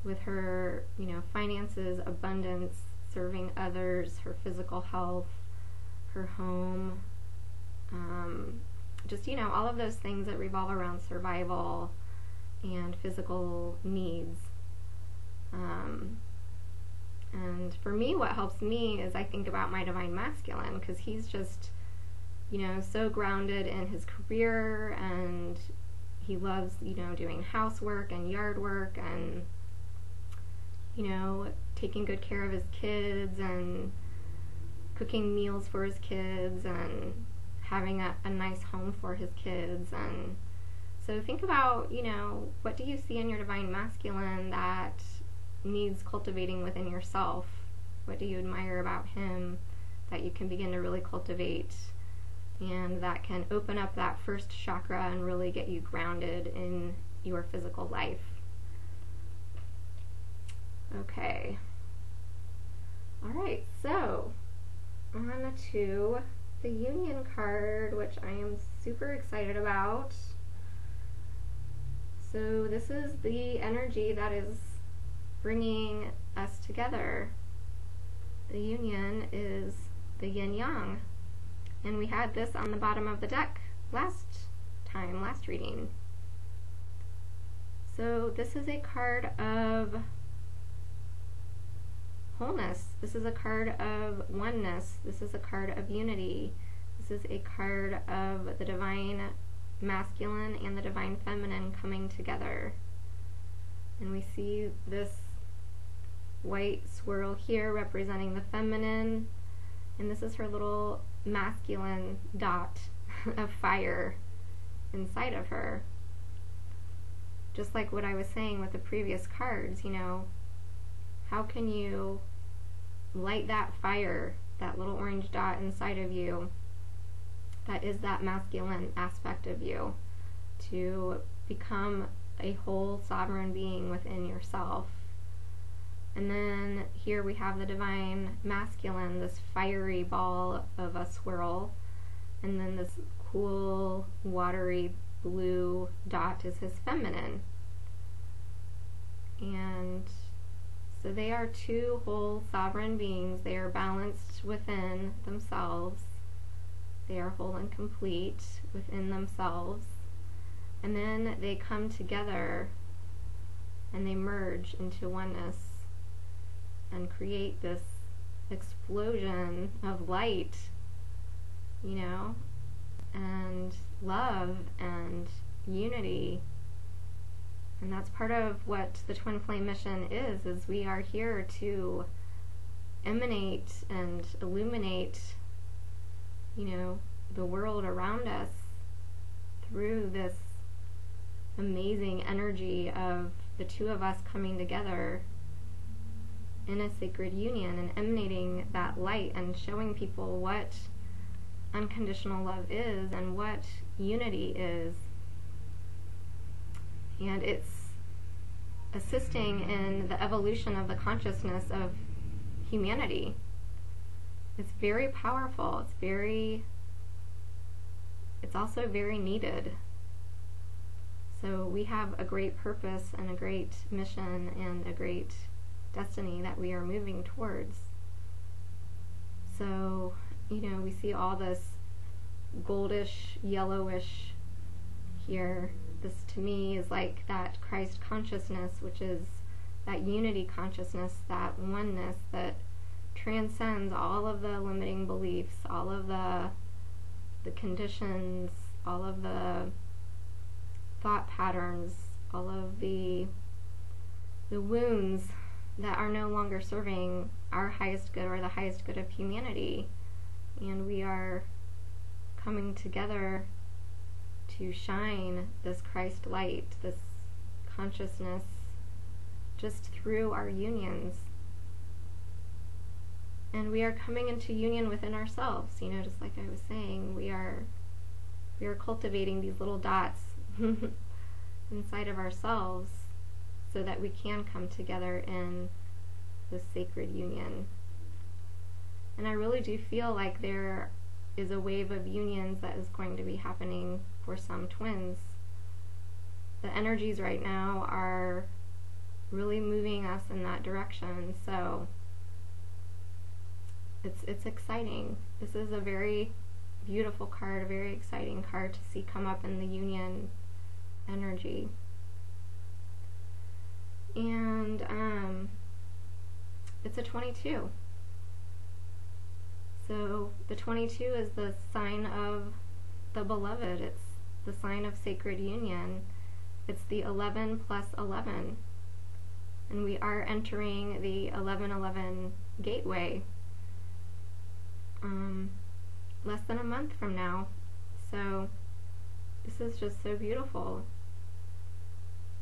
with her, you know, finances, abundance, serving others, her physical health, her home, just, you know, all of those things that revolve around survival and physical needs. And for me, what helps me is I think about my divine masculine, because he's just, you know, so grounded in his career, and he loves, you know, doing housework and yard work and, you know, taking good care of his kids and cooking meals for his kids and having a nice home for his kids. And so think about, you know, what do you see in your divine masculine that needs cultivating within yourself? What do you admire about him that you can begin to really cultivate, and that can open up that first chakra and really get you grounded in your physical life? Okay. All right, so on to the Union card, which I am super excited about. So this is the energy that is bringing us together. The Union is the yin-yang, and we had this on the bottom of the deck last reading. So this is a card of wholeness. This is a card of oneness. This is a card of unity. This is a card of the divine masculine and the divine feminine coming together. And we see this white swirl here representing the feminine, and this is her little masculine dot of fire inside of her. Just like what I was saying with the previous cards, you know, how can you light that fire, that little orange dot inside of you that is that masculine aspect of you, to become a whole sovereign being within yourself? And then here we have the divine masculine, this fiery ball of a swirl, and then this cool watery blue dot is his feminine. And so they are two whole sovereign beings. They are balanced within themselves. They are whole and complete within themselves. And then they come together and they merge into oneness and create this explosion of light, you know, and love and unity. And that's part of what the Twin Flame mission is we are here to emanate and illuminate, you know, the world around us through this amazing energy of the two of us coming together in a sacred union and emanating that light and showing people what unconditional love is and what unity is. And it's assisting in the evolution of the consciousness of humanity. It's very powerful. It's also very needed. So we have a great purpose and a great mission and a great destiny that we are moving towards. So, you know, we see all this goldish, yellowish here. This to me is like that Christ consciousness, which is that unity consciousness, that oneness that transcends all of the limiting beliefs, all of the conditions, all of the thought patterns, all of the wounds that are no longer serving our highest good or the highest good of humanity. And we are coming together to shine this Christ light, this consciousness, just through our unions. And we are coming into union within ourselves, you know, just like I was saying, we are cultivating these little dots inside of ourselves so that we can come together in this sacred union. And I really do feel like there is a wave of unions that is going to be happening for some twins. The energies right now are really moving us in that direction, so it's exciting. This is a very beautiful card, a very exciting card to see come up in the union energy. And it's a 22. So the 22 is the sign of the beloved. It's the sign of sacred union. It's the 11 plus 11. And we are entering the 11:11 gateway less than a month from now. So this is just so beautiful.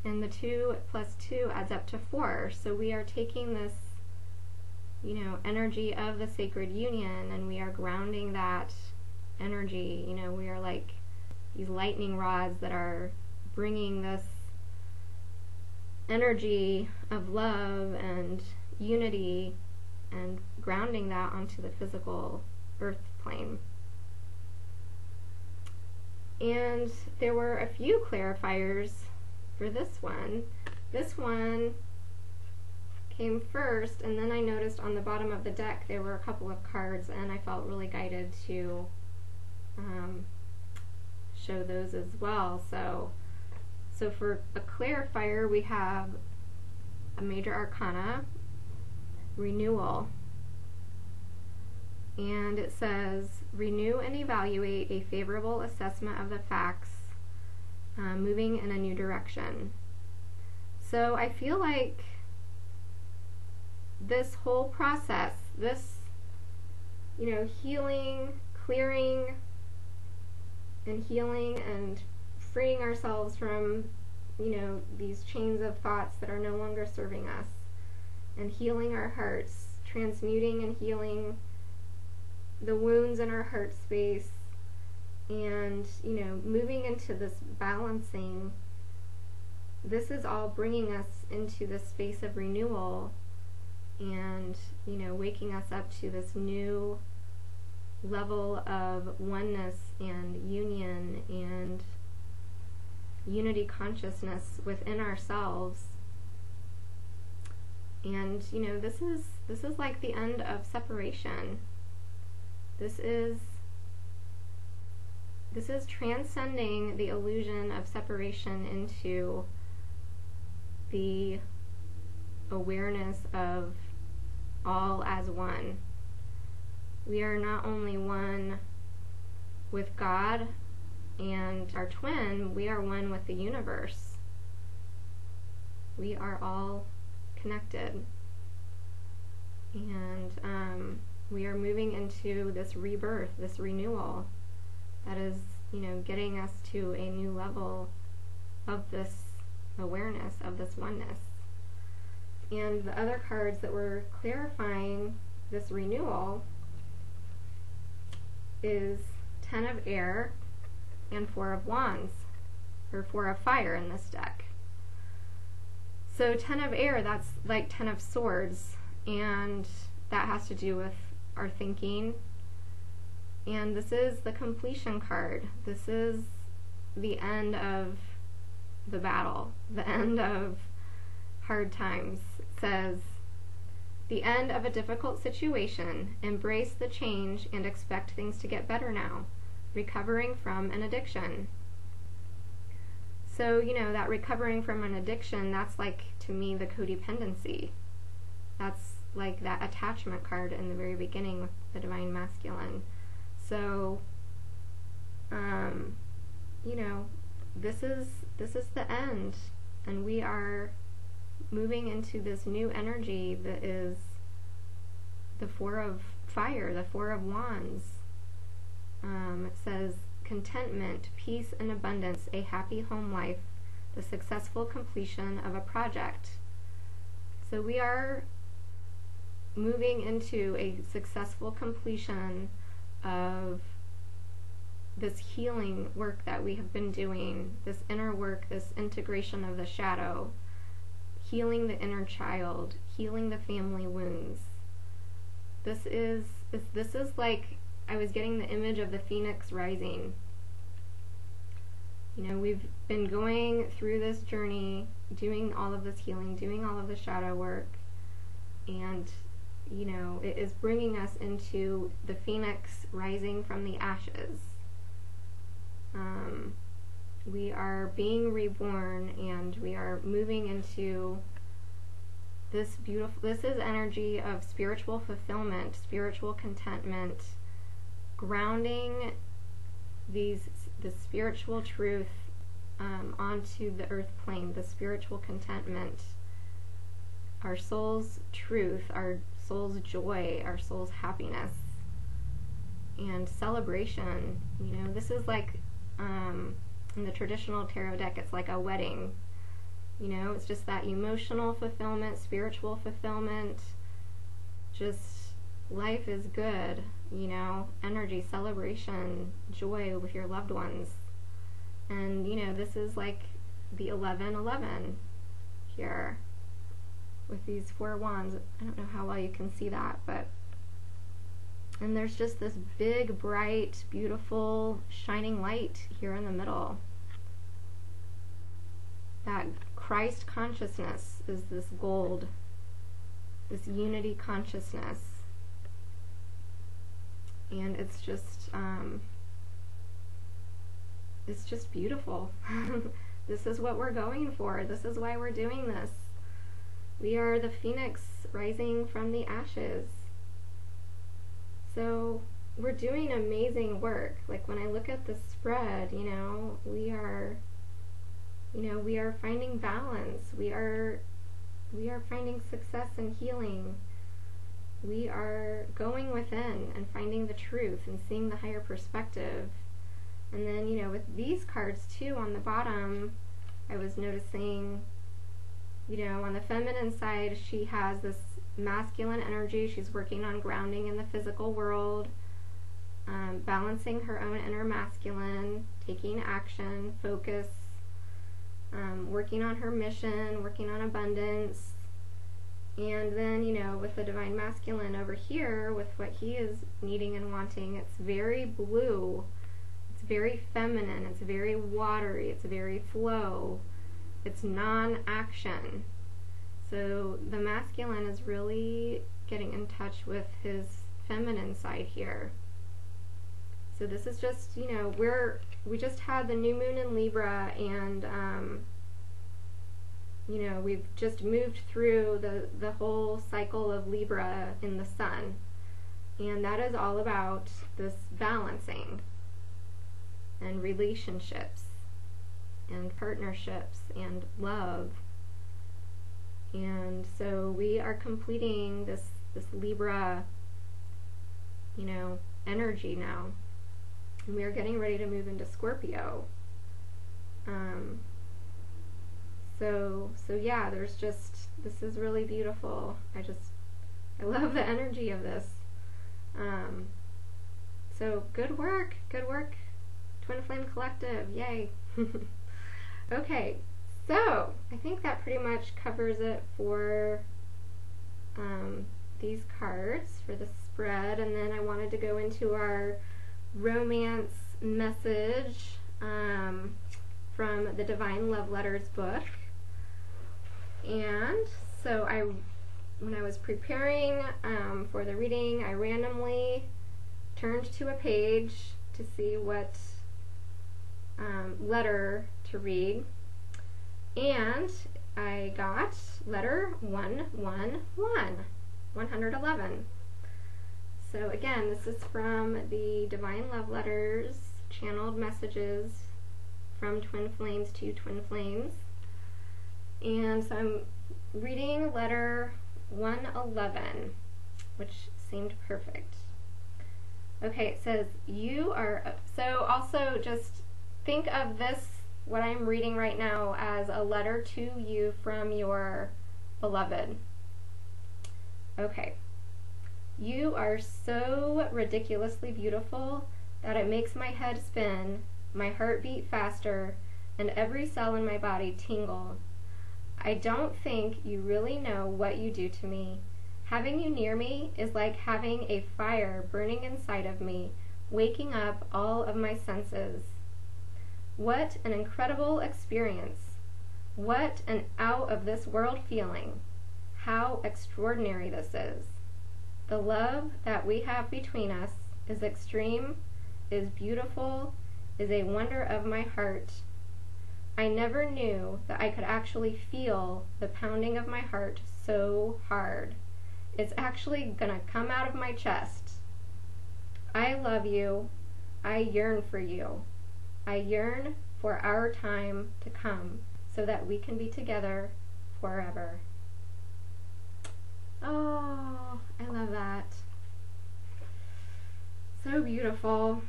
And the 2 plus 2 adds up to 4. So we are taking this, you know, energy of the sacred union, and we are grounding that energy. You know, we are like these lightning rods that are bringing this energy of love and unity and grounding that onto the physical earth plane. And there were a few clarifiers for this one. This one came first, and then I noticed on the bottom of the deck there were a couple of cards, and I felt really guided to show those as well. So for a clarifier, we have a major arcana, renewal. And it says, renew and evaluate a favorable assessment of the facts, moving in a new direction. So I feel like this whole process, this, you know, healing, clearing, and healing and freeing ourselves from, you know, these chains of thoughts that are no longer serving us, and healing our hearts, transmuting and healing the wounds in our heart space, and, you know, moving into this balancing. This is all bringing us into this space of renewal and, you know, waking us up to this new level of oneness and union and unity consciousness within ourselves. And, you know, this is like the end of separation. This is transcending the illusion of separation into the awareness of all as one. We are not only one with God and our twin, we are one with the universe. We are all connected. And we are moving into this rebirth, this renewal that is, you know, getting us to a new level of this awareness, of this oneness. And the other cards that were clarifying this renewal is 10 of air and 4 of wands, or 4 of fire in this deck. So 10 of air, that's like 10 of swords, and that has to do with our thinking. And this is the completion card. This is the end of the battle, the end of hard times. It says, the end of a difficult situation. Embrace the change and expect things to get better now. Recovering from an addiction. So, you know, that recovering from an addiction, that's like, to me, the codependency. That's like that attachment card in the very beginning with the Divine Masculine. So, you know, this is the end, and we are moving into this new energy that is the 4 of fire, the 4 of wands. It says contentment, peace and abundance, a happy home life, the successful completion of a project. So we are moving into a successful completion of this healing work that we have been doing, this inner work, this integration of the shadow, healing the inner child, healing the family wounds. This is like, I was getting the image of the phoenix rising. You know, we've been going through this journey, doing all of this healing, doing all of the shadow work, and, you know, it is bringing us into the phoenix rising from the ashes. We are being reborn, and we are moving into this is energy of spiritual fulfillment, spiritual contentment, grounding the spiritual truth onto the earth plane, the spiritual contentment, our soul's truth, our soul's joy, our soul's happiness, and celebration. You know, this is like, in the traditional tarot deck, it's like a wedding. You know, it's just that emotional fulfillment, spiritual fulfillment, just life is good, you know, energy, celebration, joy with your loved ones. And, you know, this is like the 11-11 here with these 4 wands. I don't know how well you can see that, but, and there's just this big, bright, beautiful, shining light here in the middle. That Christ consciousness is this gold, this unity consciousness. And it's just beautiful. This is what we're going for. This is why we're doing this. We are the phoenix rising from the ashes. So we're doing amazing work. Like when I look at the spread, you know, we are finding balance. We are finding success and healing. We are going within and finding the truth and seeing the higher perspective. And then, you know, with these cards too on the bottom, I was noticing, you know, on the feminine side, she has this masculine energy. She's working on grounding in the physical world, balancing her own inner masculine, taking action, focus, working on her mission, working on abundance. And then, you know, with the divine masculine over here, with what he is needing and wanting, it's very blue, it's very feminine, it's very watery, it's very flow, it's non-action. So the masculine is really getting in touch with his feminine side here. So this is just, you know, we just had the new moon in Libra, and you know, we've just moved through the whole cycle of Libra in the sun, and that is all about this balancing and relationships and partnerships and love. And so we are completing this Libra, you know, energy now, and we are getting ready to move into Scorpio. So yeah, there's just, this is really beautiful. I love the energy of this. So good work, Twin Flame Collective, yay. Okay, so I think that pretty much covers it for these cards for the spread, and then I wanted to go into our romance message from the Divine Love Letters book. And so when I was preparing for the reading, I randomly turned to a page to see what letter to read, and I got letter 111, 111. So again, this is from the Divine Love Letters, channeled messages from Twin Flames to Twin Flames. And so I'm reading letter 111, which seemed perfect. Okay, it says, you are, so also just think of this, what I'm reading right now, as a letter to you from your beloved. Okay. You are so ridiculously beautiful that it makes my head spin, my heart beat faster, and every cell in my body tingle. I don't think you really know what you do to me. Having you near me is like having a fire burning inside of me, waking up all of my senses. What an incredible experience. What an out of this world feeling. How extraordinary this is. The love that we have between us is extreme, is beautiful, is a wonder of my heart. I never knew that I could actually feel the pounding of my heart so hard. It's actually gonna come out of my chest. I love you. I yearn for you. I yearn for our time to come so that we can be together forever. Oh, I love that. So beautiful.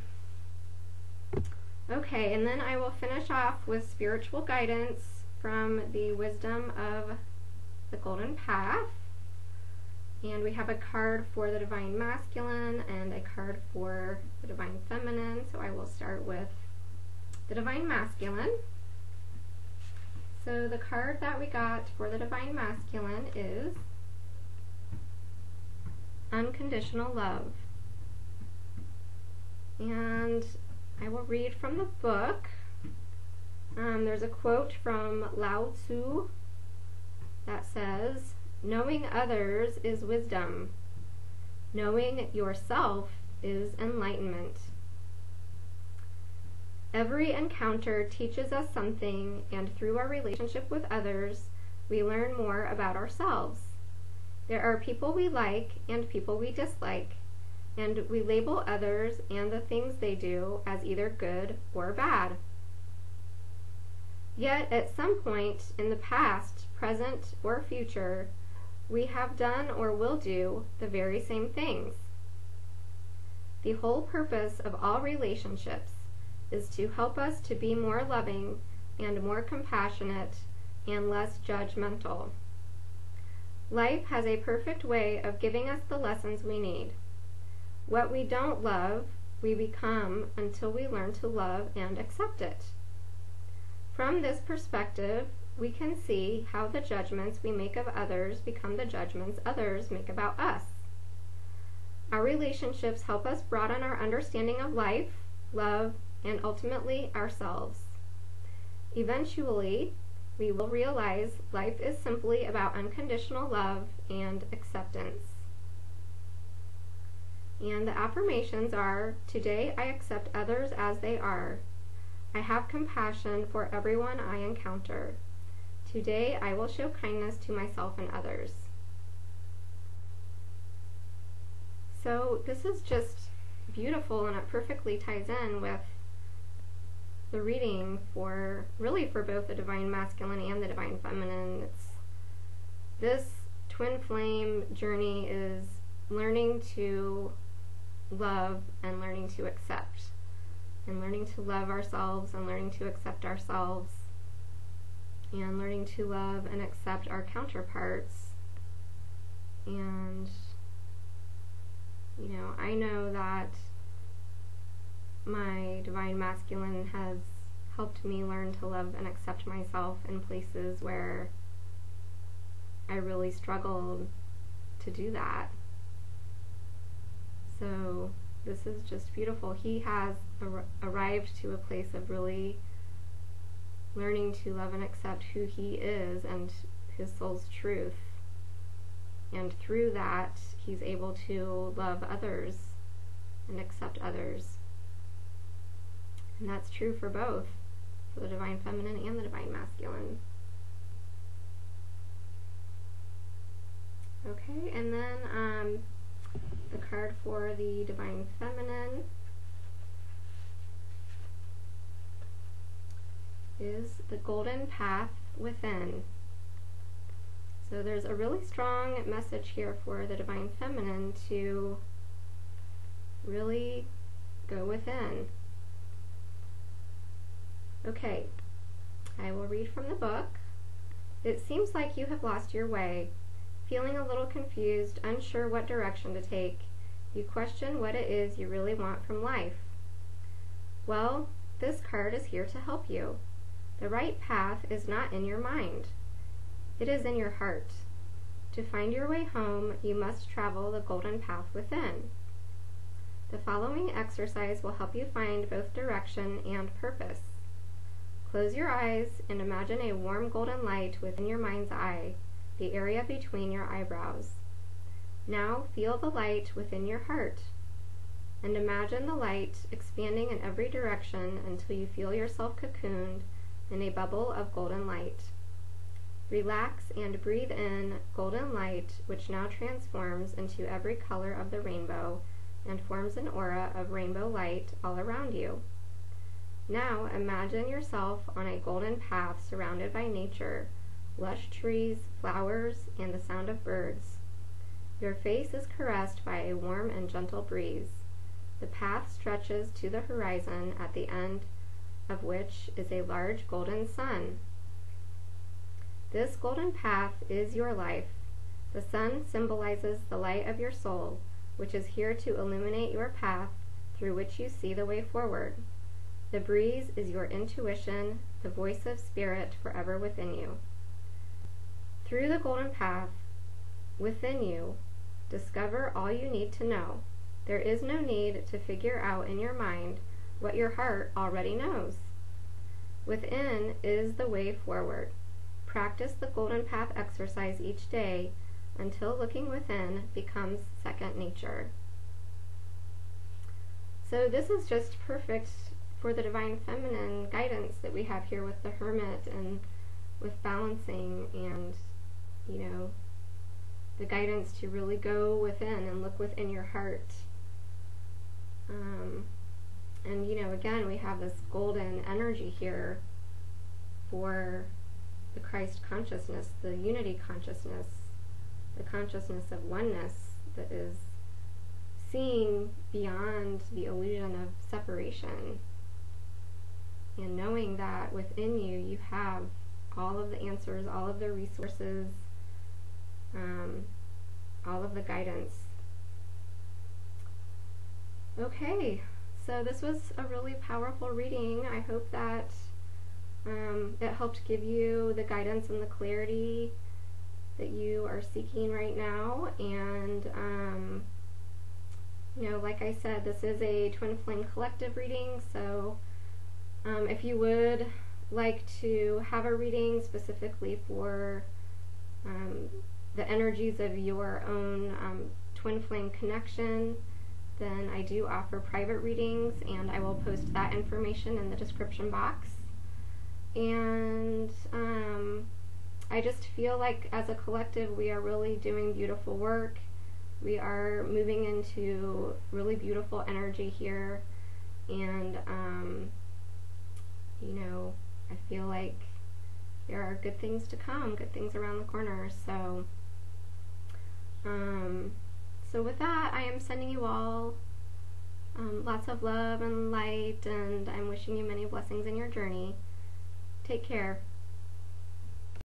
Okay, and then I will finish off with spiritual guidance from the Wisdom of the Golden Path. And we have a card for the Divine Masculine and a card for the Divine Feminine. So I will start with the Divine Masculine. So the card that we got for the Divine Masculine is Unconditional Love. And I will read from the book. There's a quote from Lao Tzu that says, "Knowing others is wisdom. Knowing yourself is enlightenment." Every encounter teaches us something, and through our relationship with others, we learn more about ourselves. There are people we like and people we dislike, and we label others and the things they do as either good or bad. Yet, at some point in the past, present, or future, we have done or will do the very same things. The whole purpose of all relationships is to help us to be more loving and more compassionate and less judgmental. Life has a perfect way of giving us the lessons we need. What we don't love, we become until we learn to love and accept it. From this perspective, we can see how the judgments we make of others become the judgments others make about us. Our relationships help us broaden our understanding of life, love, and ultimately ourselves. Eventually, we will realize life is simply about unconditional love and acceptance. And the affirmations are, today I accept others as they are. I have compassion for everyone I encounter. Today I will show kindness to myself and others. So this is just beautiful, and it perfectly ties in with the reading for both the Divine Masculine and the Divine Feminine. This twin flame journey is learning to love and learning to accept, and learning to love ourselves and learning to accept ourselves, and learning to love and accept our counterparts. And I know that my Divine Masculine has helped me learn to love and accept myself in places where I really struggled to do that. So this is just beautiful. He has arrived to a place of really learning to love and accept who he is and his soul's truth. And through that, he's able to love others and accept others. And that's true for both, for the Divine Feminine and the Divine Masculine. Okay, and then the card for the Divine Feminine is the Golden Path Within. So there's a really strong message here for the Divine Feminine to really go within. Okay, I will read from the book. It seems like you have lost your way, feeling a little confused, unsure what direction to take. You question what it is you really want from life. Well, this card is here to help you. The right path is not in your mind. It is in your heart. To find your way home, you must travel the golden path within. The following exercise will help you find both direction and purpose. Close your eyes and imagine a warm golden light within your mind's eye, the area between your eyebrows. Now feel the light within your heart, and imagine the light expanding in every direction until you feel yourself cocooned in a bubble of golden light. Relax and breathe in golden light, which now transforms into every color of the rainbow and forms an aura of rainbow light all around you. Now imagine yourself on a golden path surrounded by nature, lush trees, flowers, and the sound of birds. Your face is caressed by a warm and gentle breeze. The path stretches to the horizon, at the end of which is a large golden sun. This golden path is your life. The sun symbolizes the light of your soul, which is here to illuminate your path through which you see the way forward. The breeze is your intuition, the voice of spirit forever within you. Through the golden path within you, discover all you need to know. There is no need to figure out in your mind what your heart already knows. Within is the way forward. Practice the golden path exercise each day until looking within becomes second nature. So this is just perfect for the divine feminine guidance that we have here with the Hermit and with balancing, and the guidance to really go within and look within your heart. And again, we have this golden energy here for the Christ consciousness, the unity consciousness, the consciousness of oneness that is seeing beyond the illusion of separation, and knowing that within you, you have all of the answers, all of the resources, all of the guidance. Okay, so this was a really powerful reading. I hope that it helped give you the guidance and the clarity that you are seeking right now. And like I said, this is a Twin Flame Collective reading, so if you would like to have a reading specifically for the energies of your own twin flame connection, then I do offer private readings, and I will post that information in the description box. And I just feel like as a collective we are really doing beautiful work. We are moving into really beautiful energy here, and I feel like there are good things to come, good things around the corner. So with that, I am sending you all lots of love and light, and I'm wishing you many blessings in your journey. Take care.